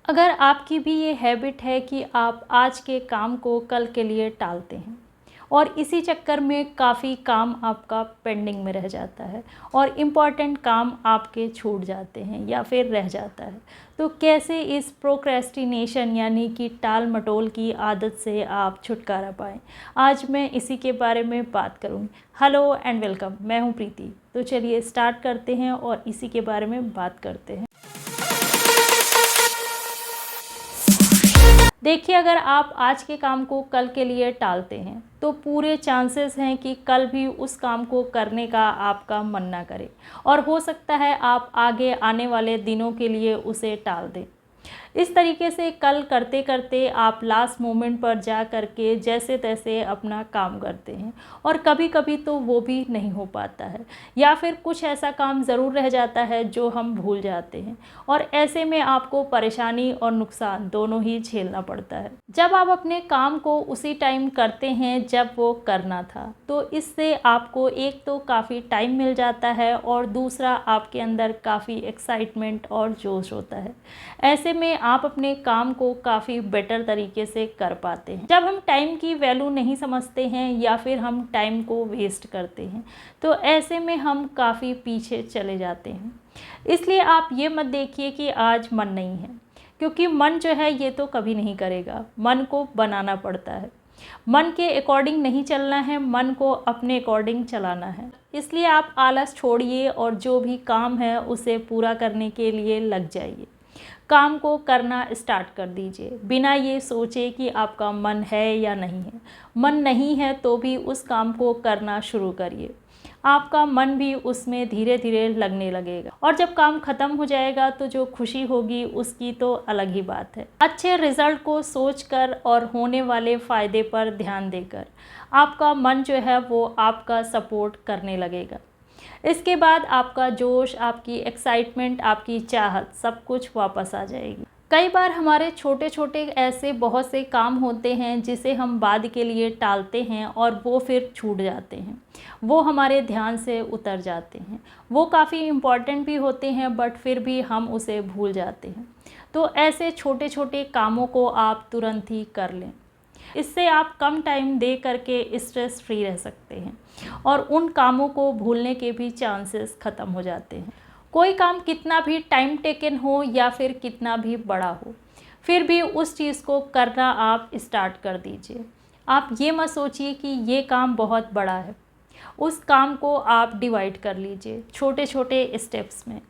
अगर आपकी भी ये हैबिट है कि आप आज के काम को कल के लिए टालते हैं और इसी चक्कर में काफ़ी काम आपका पेंडिंग में रह जाता है और इम्पॉर्टेंट काम आपके छूट जाते हैं या फिर रह जाता है, तो कैसे इस प्रोक्रेस्टिनेशन यानी कि टाल मटोल की आदत से आप छुटकारा पाएँ, आज मैं इसी के बारे में बात करूँगी। हेलो एंड वेलकम, मैं हूँ प्रीति। तो चलिए स्टार्ट करते हैं और इसी के बारे में बात करते हैं। देखिए, अगर आप आज के काम को कल के लिए टालते हैं तो पूरे चांसेस हैं कि कल भी उस काम को करने का आपका मन ना करे और हो सकता है आप आगे आने वाले दिनों के लिए उसे टाल दें। इस तरीके से कल करते करते आप लास्ट मोमेंट पर जा कर के जैसे तैसे अपना काम करते हैं और कभी कभी तो वो भी नहीं हो पाता है या फिर कुछ ऐसा काम ज़रूर रह जाता है जो हम भूल जाते हैं और ऐसे में आपको परेशानी और नुकसान दोनों ही झेलना पड़ता है। जब आप अपने काम को उसी टाइम करते हैं जब वो करना था तो इससे आपको एक तो काफ़ी टाइम मिल जाता है और दूसरा आपके अंदर काफ़ी एक्साइटमेंट और जोश होता है। ऐसे में आप अपने काम को काफ़ी बेटर तरीके से कर पाते हैं। जब हम टाइम की वैल्यू नहीं समझते हैं या फिर हम टाइम को वेस्ट करते हैं तो ऐसे में हम काफ़ी पीछे चले जाते हैं। इसलिए आप ये मत देखिए कि आज मन नहीं है, क्योंकि मन जो है ये तो कभी नहीं करेगा। मन को बनाना पड़ता है, मन के अकॉर्डिंग नहीं चलना है, मन को अपने अकॉर्डिंग चलाना है। इसलिए आप आलस छोड़िए और जो भी काम है उसे पूरा करने के लिए लग जाइए। काम को करना स्टार्ट कर दीजिए बिना ये सोचे कि आपका मन है या नहीं है। मन नहीं है तो भी उस काम को करना शुरू करिए, आपका मन भी उसमें धीरे धीरे लगने लगेगा और जब काम ख़त्म हो जाएगा तो जो खुशी होगी उसकी तो अलग ही बात है। अच्छे रिजल्ट को सोचकर और होने वाले फ़ायदे पर ध्यान देकर आपका मन जो है वो आपका सपोर्ट करने लगेगा। इसके बाद आपका जोश, आपकी एक्साइटमेंट, आपकी चाहत सब कुछ वापस आ जाएगी। कई बार हमारे छोटे छोटे ऐसे बहुत से काम होते हैं जिसे हम बाद के लिए टालते हैं और वो फिर छूट जाते हैं, वो हमारे ध्यान से उतर जाते हैं। वो काफ़ी इम्पॉर्टेंट भी होते हैं बट फिर भी हम उसे भूल जाते हैं। तो ऐसे छोटे छोटे कामों को आप तुरंत ही कर लें। इससे आप कम टाइम दे करके स्ट्रेस फ्री रह सकते हैं और उन कामों को भूलने के भी चांसेस ख़त्म हो जाते हैं। कोई काम कितना भी टाइम टेकन हो या फिर कितना भी बड़ा हो, फिर भी उस चीज़ को करना आप स्टार्ट कर दीजिए। आप ये मत सोचिए कि ये काम बहुत बड़ा है। उस काम को आप डिवाइड कर लीजिए छोटे छोटे स्टेप्स में।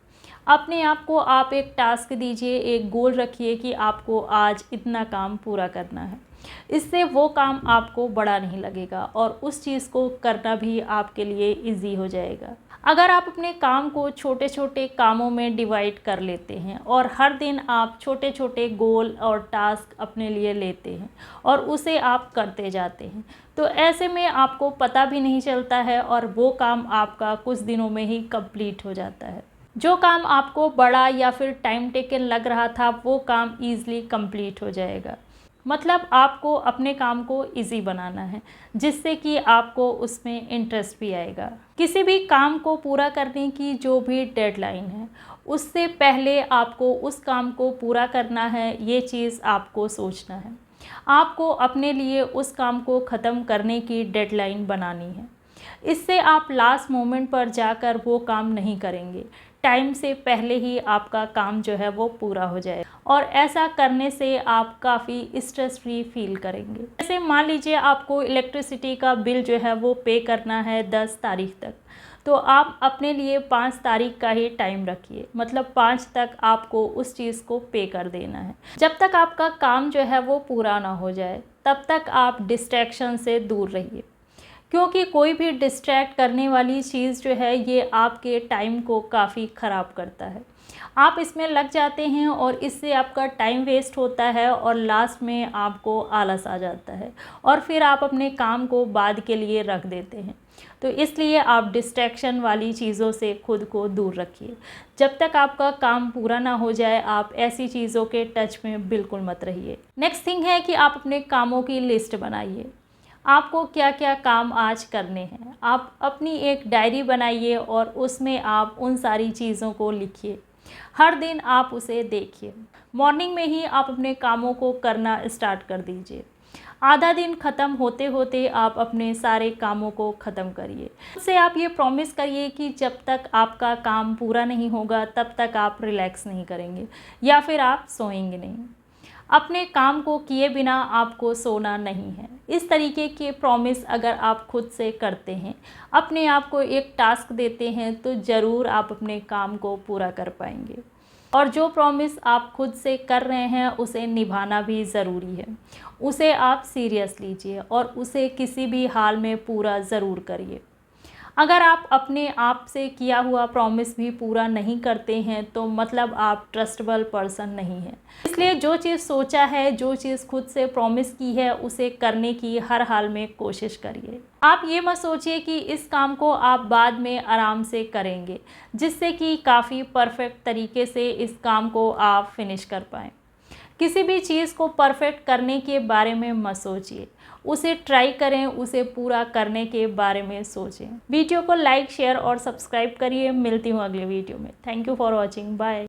अपने आप को आप एक टास्क दीजिए, एक गोल रखिए कि आपको आज इतना काम पूरा करना है। इससे वो काम आपको बड़ा नहीं लगेगा और उस चीज़ को करना भी आपके लिए इजी हो जाएगा। अगर आप अपने काम को छोटे छोटे कामों में डिवाइड कर लेते हैं और हर दिन आप छोटे छोटे गोल और टास्क अपने लिए लेते हैं और उसे आप करते जाते हैं तो ऐसे में आपको पता भी नहीं चलता है और वो काम आपका कुछ दिनों में ही कंप्लीट हो जाता है। जो काम आपको बड़ा या फिर टाइम टेकन लग रहा था वो काम ईज़िली कंप्लीट हो जाएगा। मतलब आपको अपने काम को इजी बनाना है जिससे कि आपको उसमें इंटरेस्ट भी आएगा। किसी भी काम को पूरा करने की जो भी डेडलाइन है उससे पहले आपको उस काम को पूरा करना है, ये चीज़ आपको सोचना है। आपको अपने लिए उस काम को ख़त्म करने की डेडलाइन बनानी है। इससे आप लास्ट मोमेंट पर जाकर वो काम नहीं करेंगे, टाइम से पहले ही आपका काम जो है वो पूरा हो जाए और ऐसा करने से आप काफ़ी स्ट्रेस फ्री फील करेंगे। जैसे मान लीजिए आपको इलेक्ट्रिसिटी का बिल जो है वो पे करना है 10 तारीख तक, तो आप अपने लिए 5 तारीख का ही टाइम रखिए, मतलब 5 तक आपको उस चीज़ को पे कर देना है। जब तक आपका काम जो है वो पूरा ना हो जाए तब तक आप डिस्ट्रैक्शन से दूर रहिए, क्योंकि कोई भी डिस्ट्रैक्ट करने वाली चीज़ जो है ये आपके टाइम को काफ़ी ख़राब करता है। आप इसमें लग जाते हैं और इससे आपका टाइम वेस्ट होता है और लास्ट में आपको आलस आ जाता है और फिर आप अपने काम को बाद के लिए रख देते हैं। तो इसलिए आप डिस्ट्रैक्शन वाली चीज़ों से खुद को दूर रखिए। जब तक आपका काम पूरा ना हो जाए आप ऐसी चीज़ों के टच में बिल्कुल मत रहिए। नेक्स्ट थिंग है कि आप अपने कामों की लिस्ट बनाइए। आपको क्या क्या काम आज करने हैं, आप अपनी एक डायरी बनाइए और उसमें आप उन सारी चीज़ों को लिखिए। हर दिन आप उसे देखिए। मॉर्निंग में ही आप अपने कामों को करना स्टार्ट कर दीजिए। आधा दिन ख़त्म होते होते आप अपने सारे कामों को ख़त्म करिए। उससे आप ये प्रॉमिस करिए कि जब तक आपका काम पूरा नहीं होगा तब तक आप रिलैक्स नहीं करेंगे या फिर आप सोएंगे नहीं। अपने काम को किए बिना आपको सोना नहीं है। इस तरीके के प्रॉमिस अगर आप खुद से करते हैं, अपने आप को एक टास्क देते हैं, तो ज़रूर आप अपने काम को पूरा कर पाएंगे। और जो प्रॉमिस आप खुद से कर रहे हैं उसे निभाना भी ज़रूरी है। उसे आप सीरियस लीजिए और उसे किसी भी हाल में पूरा ज़रूर करिए। अगर आप अपने आप से किया हुआ प्रॉमिस भी पूरा नहीं करते हैं तो मतलब आप ट्रस्टेबल पर्सन नहीं हैं। इसलिए जो चीज़ सोचा है, जो चीज़ खुद से प्रॉमिस की है, उसे करने की हर हाल में कोशिश करिए। आप ये मत सोचिए कि इस काम को आप बाद में आराम से करेंगे, जिससे कि काफ़ी परफेक्ट तरीके से इस काम को आप फिनिश कर पाएँ। किसी भी चीज़ को परफेक्ट करने के बारे में मत सोचिए, उसे ट्राई करें, उसे पूरा करने के बारे में सोचें। वीडियो को लाइक, शेयर और सब्सक्राइब करिए। मिलती हूँ अगले वीडियो में। Thank you for watching. Bye.